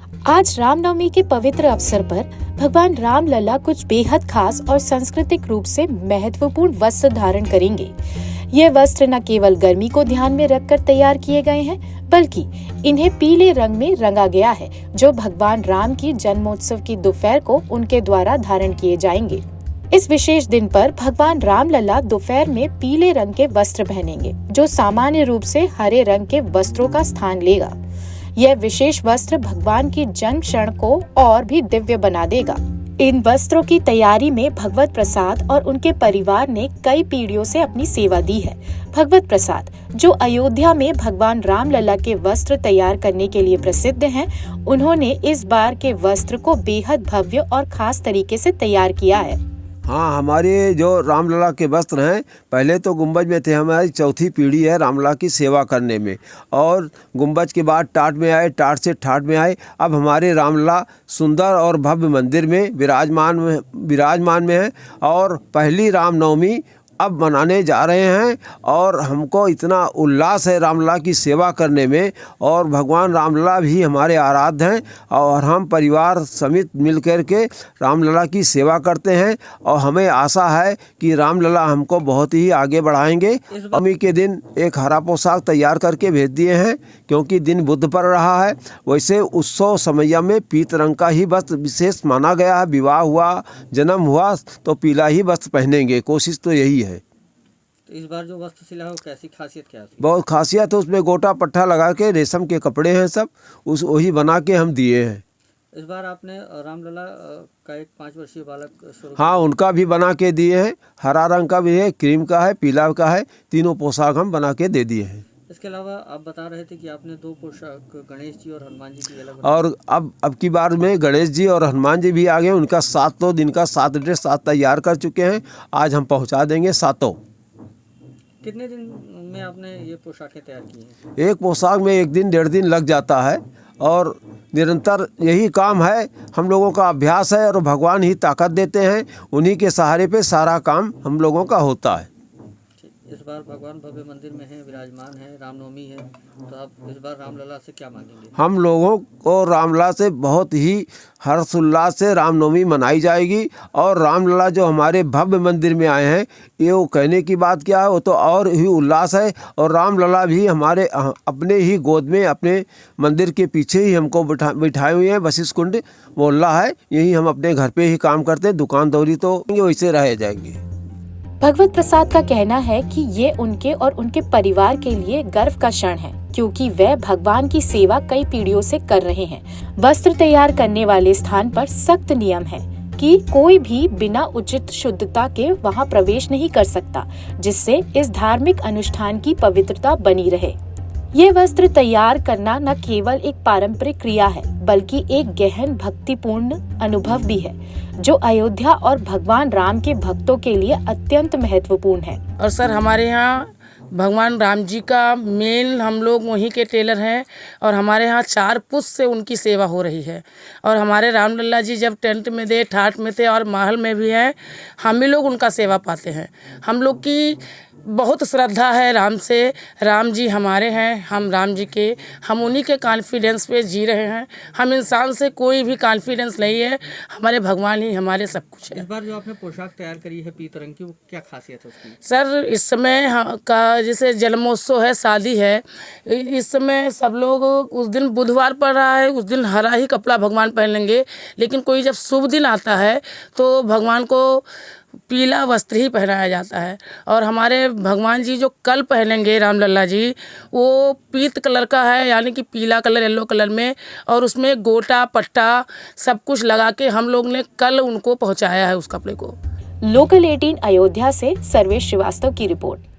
आज रामनवमी के पवित्र अवसर पर भगवान राम लला कुछ बेहद खास और सांस्कृतिक रूप से महत्वपूर्ण वस्त्र धारण करेंगे। ये वस्त्र न केवल गर्मी को ध्यान में रखकर तैयार किए गए हैं, बल्कि इन्हें पीले रंग में रंगा गया है, जो भगवान राम की जन्मोत्सव की दोपहर को उनके द्वारा धारण किए जाएंगे। इस विशेष दिन पर भगवान राम लला दोपहर में पीले रंग के वस्त्र पहनेंगे, जो सामान्य रूप से हरे रंग के वस्त्रों का स्थान लेगा। यह विशेष वस्त्र भगवान की जन्म क्षण को और भी दिव्य बना देगा। इन वस्त्रों की तैयारी में भगवत प्रसाद और उनके परिवार ने कई पीढ़ियों से अपनी सेवा दी है। भगवत प्रसाद, जो अयोध्या में भगवान राम लला के वस्त्र तैयार करने के लिए प्रसिद्ध हैं, उन्होंने इस बार के वस्त्र को बेहद भव्य और खास तरीके से तैयार किया है। हाँ, हमारे जो रामलला के वस्त्र हैं, पहले तो गुंबज में थे। हमारी चौथी पीढ़ी है रामलला की सेवा करने में, और गुंबज के बाद टाट में आए, टाट से ठाट में आए। अब हमारे रामलला सुंदर और भव्य मंदिर में विराजमान में है, और पहली रामनवमी अब मनाने जा रहे हैं। और हमको इतना उल्लास है रामलला की सेवा करने में, और भगवान रामलला भी हमारे आराध्य हैं, और हम परिवार समेत मिलकर के रामलला की सेवा करते हैं। और हमें आशा है कि रामलला हमको बहुत ही आगे बढ़ाएंगे। नवमी के दिन एक हरा पोशाक तैयार करके भेज दिए हैं, क्योंकि दिन बुध पड़ रहा है। वैसे उत्सव समैया में पीत रंग का ही वस्त्र विशेष माना गया है। विवाह हुआ, जन्म हुआ तो पीला ही वस्त्र पहनेंगे, कोशिश तो यही है। तो इस बार जो वस्त्र सिला है वो कैसी खासियत क्या है? बहुत खासियत है, उसमें गोटा पट्टा लगा के रेशम के कपड़े हैं सब, वही बना के हम दिए हैं। इस बार आपने रामलला का एक 5 वर्षीय बालक शुरू हाँ, उनका भी बना के दिए हैं। हरा रंग का भी है, क्रीम का है, पीला का है, तीनों पोशाक हम बना के दे दिए हैं। इसके अलावा आप बता रहे थे कि आपने 2 पोशाक गणेश जी और हनुमान जी की अलग, और अब की बार में गणेश जी और हनुमान जी भी आ गए। उनका 7 दिन का 7 ड्रेस 7 तैयार कर चुके हैं। आज हम पहुंचा देंगे 7। कितने दिन में आपने ये पोशाकें तैयार की हैं? एक पोशाक में 1 दिन 1.5 दिन लग जाता है, और निरंतर यही काम है। हम लोगों का अभ्यास है, और भगवान ही ताकत देते हैं। उन्हीं के सहारे पे सारा काम हम लोगों का होता है। इस बार भगवान भव्य मंदिर में है, विराजमान है, रामनवमी है, तो आप इस बार रामलला से क्या मांगेंगे? हम लोगों को रामलला से बहुत ही हर्षोल्लास से रामनवमी मनाई जाएगी। और रामलला जो हमारे भव्य मंदिर में आए हैं, ये वो कहने की बात क्या है, वो तो और ही उल्लास है। और रामलला भी हमारे अपने ही गोद में, अपने मंदिर के पीछे ही हमको बिठाए हुए हैं। वशिष्ठ कुंड मोहल्ला है, यही हम अपने घर पे ही काम करते हैं। दुकान दौरी तो वैसे रह जाएंगे। भगवत प्रसाद का कहना है कि ये उनके और उनके परिवार के लिए गर्व का क्षण है, क्योंकि वे भगवान की सेवा कई पीढ़ियों से कर रहे हैं। वस्त्र तैयार करने वाले स्थान पर सख्त नियम है कि कोई भी बिना उचित शुद्धता के वहां प्रवेश नहीं कर सकता, जिससे इस धार्मिक अनुष्ठान की पवित्रता बनी रहे। ये वस्त्र तैयार करना न केवल एक पारंपरिक क्रिया है, बल्कि एक गहन भक्तिपूर्ण अनुभव भी है, जो अयोध्या और भगवान राम के भक्तों के लिए अत्यंत महत्वपूर्ण है। और सर, हमारे यहाँ भगवान राम जी का मेन हम लोग वहीं के टेलर हैं, और हमारे यहाँ 4 पुष्प से उनकी सेवा हो रही है। और हमारे रामलला जी जब टेंट में थे, ठाठ में थे, और महल में भी हैं, हम ही लोग उनका सेवा पाते हैं। हम लोग की बहुत श्रद्धा है राम से। राम जी हमारे हैं, हम राम जी के, हम उन्हीं के कॉन्फिडेंस पे जी रहे हैं। हम इंसान से कोई भी कॉन्फिडेंस नहीं है, हमारे भगवान ही हमारे सब कुछ है। इस बार जो आपने पोशाक तैयार करी है पीत रंग की, वो क्या खासियत है उसकी? सर, इस समय का जैसे जन्मोत्सव है, शादी है, इस समय सब लोग, उस दिन बुधवार पड़ रहा है, उस दिन हरा ही कपड़ा भगवान पहन लेंगे। लेकिन कोई जब शुभ दिन आता है तो भगवान को पीला वस्त्र ही पहनाया जाता है। और हमारे भगवान जी जो कल पहनेंगे रामलला जी, वो पीत कलर का है, यानी कि पीला कलर, येलो कलर में, और उसमें गोटा पट्टा सब कुछ लगा के हम लोग ने कल उनको पहुंचाया है उस कपड़े को। लोकल 18 अयोध्या से सर्वेश श्रीवास्तव की रिपोर्ट।